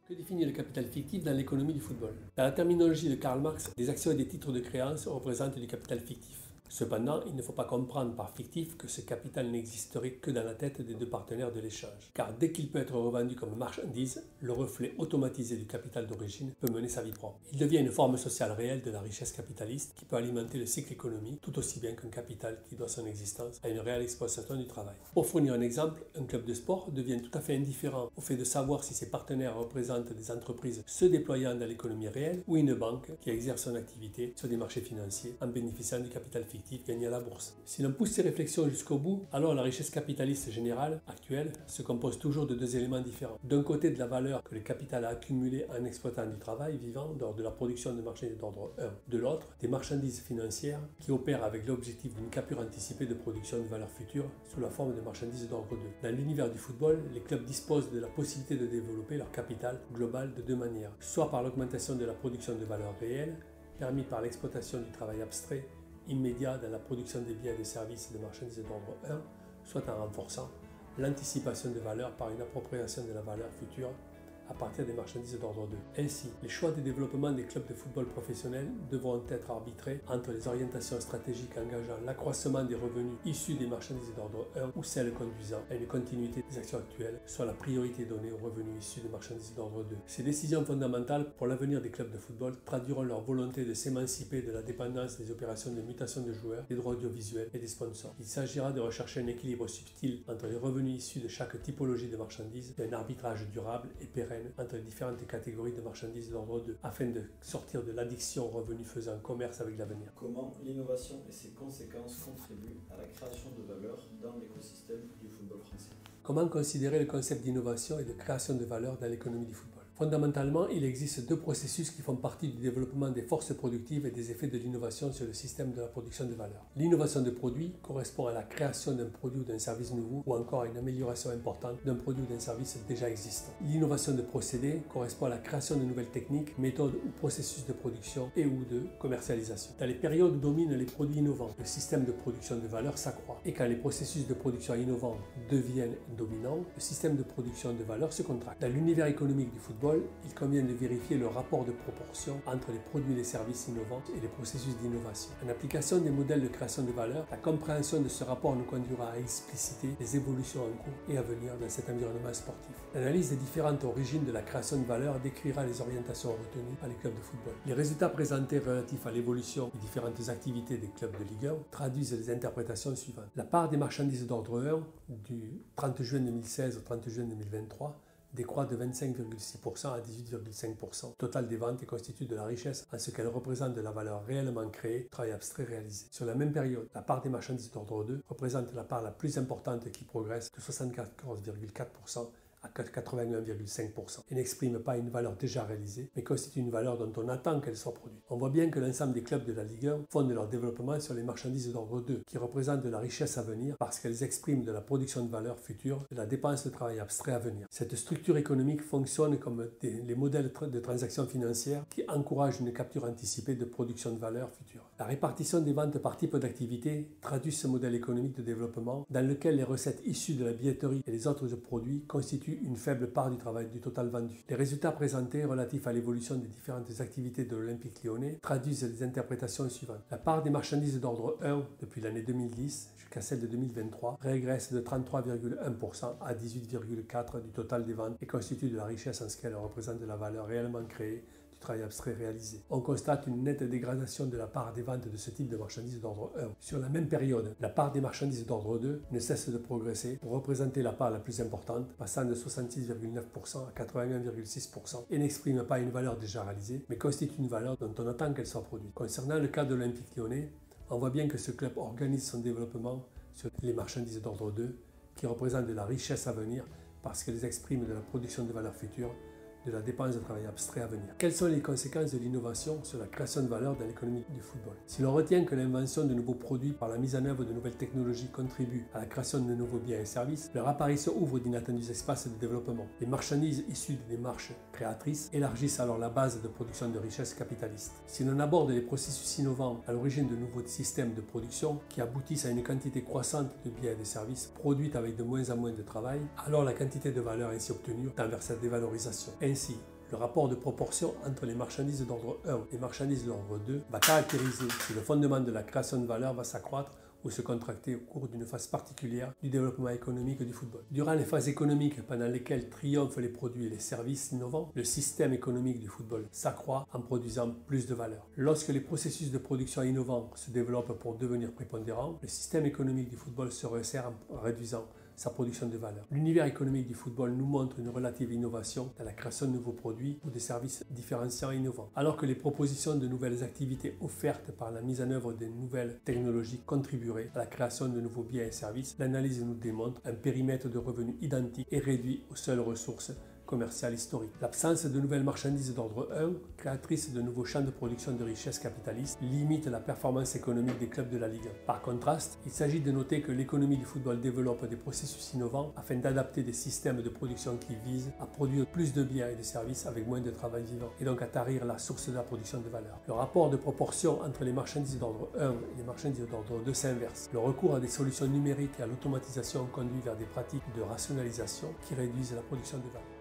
Que définit le capital fictif dans l'économie du football? Dans la terminologie de Karl Marx, des actions et des titres de créance représentent du capital fictif. Cependant, il ne faut pas comprendre par fictif que ce capital n'existerait que dans la tête des deux partenaires de l'échange. Car dès qu'il peut être revendu comme marchandise, le reflet automatisé du capital d'origine peut mener sa vie propre. Il devient une forme sociale réelle de la richesse capitaliste qui peut alimenter le cycle économique tout aussi bien qu'un capital qui doit son existence à une réelle exploitation du travail. Pour fournir un exemple, un club de sport devient tout à fait indifférent au fait de savoir si ses partenaires représentent des entreprises se déployant dans l'économie réelle ou une banque qui exerce son activité sur des marchés financiers en bénéficiant du capital fictif gagné à la bourse. Si l'on pousse ces réflexions jusqu'au bout, alors la richesse capitaliste générale, actuelle, se compose toujours de deux éléments différents. D'un côté, de la valeur que le capital a accumulée en exploitant du travail vivant lors de la production de marchandises d'ordre 1. De l'autre, des marchandises financières qui opèrent avec l'objectif d'une capture anticipée de production de valeur future sous la forme de marchandises d'ordre 2. Dans l'univers du football, les clubs disposent de la possibilité de développer leur capital global de deux manières, soit par l'augmentation de la production de valeur réelle, permis par l'exploitation du travail abstrait immédiat dans la production des biens et des services et de marchandises d'ordre 1, soit en renforçant l'anticipation de valeur par une appropriation de la valeur future à partir des marchandises d'ordre 2. Ainsi, les choix de développement des clubs de football professionnels devront être arbitrés entre les orientations stratégiques engageant l'accroissement des revenus issus des marchandises d'ordre 1 ou celles conduisant à une continuité des actions actuelles, soit la priorité donnée aux revenus issus des marchandises d'ordre 2. Ces décisions fondamentales pour l'avenir des clubs de football traduiront leur volonté de s'émanciper de la dépendance des opérations de mutation de joueurs, des droits audiovisuels et des sponsors. Il s'agira de rechercher un équilibre subtil entre les revenus issus de chaque typologie de marchandises et un arbitrage durable et pérenne entre les différentes catégories de marchandises d'ordre 2, afin de sortir de l'addiction aux revenus faisant commerce avec l'avenir. Comment l'innovation et ses conséquences contribuent à la création de valeur dans l'écosystème du football français? Comment considérer le concept d'innovation et de création de valeur dans l'économie du football? Fondamentalement, il existe deux processus qui font partie du développement des forces productives et des effets de l'innovation sur le système de la production de valeur. L'innovation de produit correspond à la création d'un produit ou d'un service nouveau ou encore à une amélioration importante d'un produit ou d'un service déjà existant. L'innovation de procédé correspond à la création de nouvelles techniques, méthodes ou processus de production et ou de commercialisation. Dans les périodes où dominent les produits innovants, le système de production de valeur s'accroît. Et quand les processus de production innovants deviennent dominants, le système de production de valeur se contracte. Dans l'univers économique du football, il convient de vérifier le rapport de proportion entre les produits et les services innovants et les processus d'innovation. En application des modèles de création de valeur, la compréhension de ce rapport nous conduira à expliciter les évolutions en cours et à venir dans cet environnement sportif. L'analyse des différentes origines de la création de valeur décrira les orientations retenues par les clubs de football. Les résultats présentés relatifs à l'évolution des différentes activités des clubs de Ligue 1 traduisent les interprétations suivantes. La part des marchandises d'ordre 1 du 30 juin 2016 au 30 juin 2023 décroît de 25,6% à 18,5%. Le total des ventes est constitué de la richesse en ce qu'elle représente de la valeur réellement créée, travail abstrait réalisé. Sur la même période, la part des marchandises d'ordre 2 représente la part la plus importante qui progresse de 74,4% à 81,5% et n'exprime pas une valeur déjà réalisée, mais constitue une valeur dont on attend qu'elle soit produite. On voit bien que l'ensemble des clubs de la Ligue 1 fondent leur développement sur les marchandises d'ordre 2, qui représentent de la richesse à venir parce qu'elles expriment de la production de valeur future, de la dépense de travail abstrait à venir. Cette structure économique fonctionne comme les modèles de transactions financières qui encouragent une capture anticipée de production de valeur future. La répartition des ventes par type d'activité traduit ce modèle économique de développement dans lequel les recettes issues de la billetterie et les autres produits constituent une faible part du travail du total vendu. Les résultats présentés relatifs à l'évolution des différentes activités de l'Olympique lyonnais traduisent les interprétations suivantes. La part des marchandises d'ordre 1 depuis l'année 2010 jusqu'à celle de 2023 régresse de 33,1% à 18,4% du total des ventes et constitue de la richesse en ce qu'elle représente de la valeur réellement créée du travail abstrait réalisé. On constate une nette dégradation de la part des ventes de ce type de marchandises d'ordre 1. Sur la même période, la part des marchandises d'ordre 2 ne cesse de progresser pour représenter la part la plus importante, passant de 66,9% à 81,6% et n'exprime pas une valeur déjà réalisée, mais constitue une valeur dont on attend qu'elle soit produite. Concernant le cas de l'Olympique lyonnais, on voit bien que ce club organise son développement sur les marchandises d'ordre 2 qui représentent de la richesse à venir parce qu'elles expriment de la production de valeur future, de la dépense de travail abstrait à venir. Quelles sont les conséquences de l'innovation sur la création de valeur dans l'économie du football? Si l'on retient que l'invention de nouveaux produits par la mise en œuvre de nouvelles technologies contribue à la création de nouveaux biens et services, leur apparition ouvre d'inattendus espaces de développement. Les marchandises issues des démarches créatrices élargissent alors la base de production de richesses capitalistes. Si l'on aborde les processus innovants à l'origine de nouveaux systèmes de production qui aboutissent à une quantité croissante de biens et de services produits avec de moins en moins de travail, alors la quantité de valeur ainsi obtenue tend vers sa dévalorisation. Ainsi, Le rapport de proportion entre les marchandises d'ordre 1 et les marchandises d'ordre 2 va caractériser si le fondement de la création de valeur va s'accroître ou se contracter au cours d'une phase particulière du développement économique du football. Durant les phases économiques pendant lesquelles triomphent les produits et les services innovants, le système économique du football s'accroît en produisant plus de valeur. Lorsque les processus de production innovants se développent pour devenir prépondérants, le système économique du football se resserre en réduisant sa production de valeur. L'univers économique du football nous montre une relative innovation dans la création de nouveaux produits ou de services différenciants et innovants. Alors que les propositions de nouvelles activités offertes par la mise en œuvre de nouvelles technologies contribueraient à la création de nouveaux biens et services, l'analyse nous démontre un périmètre de revenus identique et réduit aux seules ressources commerciale historique. L'absence de nouvelles marchandises d'ordre 1, créatrices de nouveaux champs de production de richesses capitalistes, limite la performance économique des clubs de la Ligue 1. Par contraste, il s'agit de noter que l'économie du football développe des processus innovants afin d'adapter des systèmes de production qui visent à produire plus de biens et de services avec moins de travail vivant, et donc à tarir la source de la production de valeur. Le rapport de proportion entre les marchandises d'ordre 1 et les marchandises d'ordre 2 s'inverse. Le recours à des solutions numériques et à l'automatisation conduit vers des pratiques de rationalisation qui réduisent la production de valeur.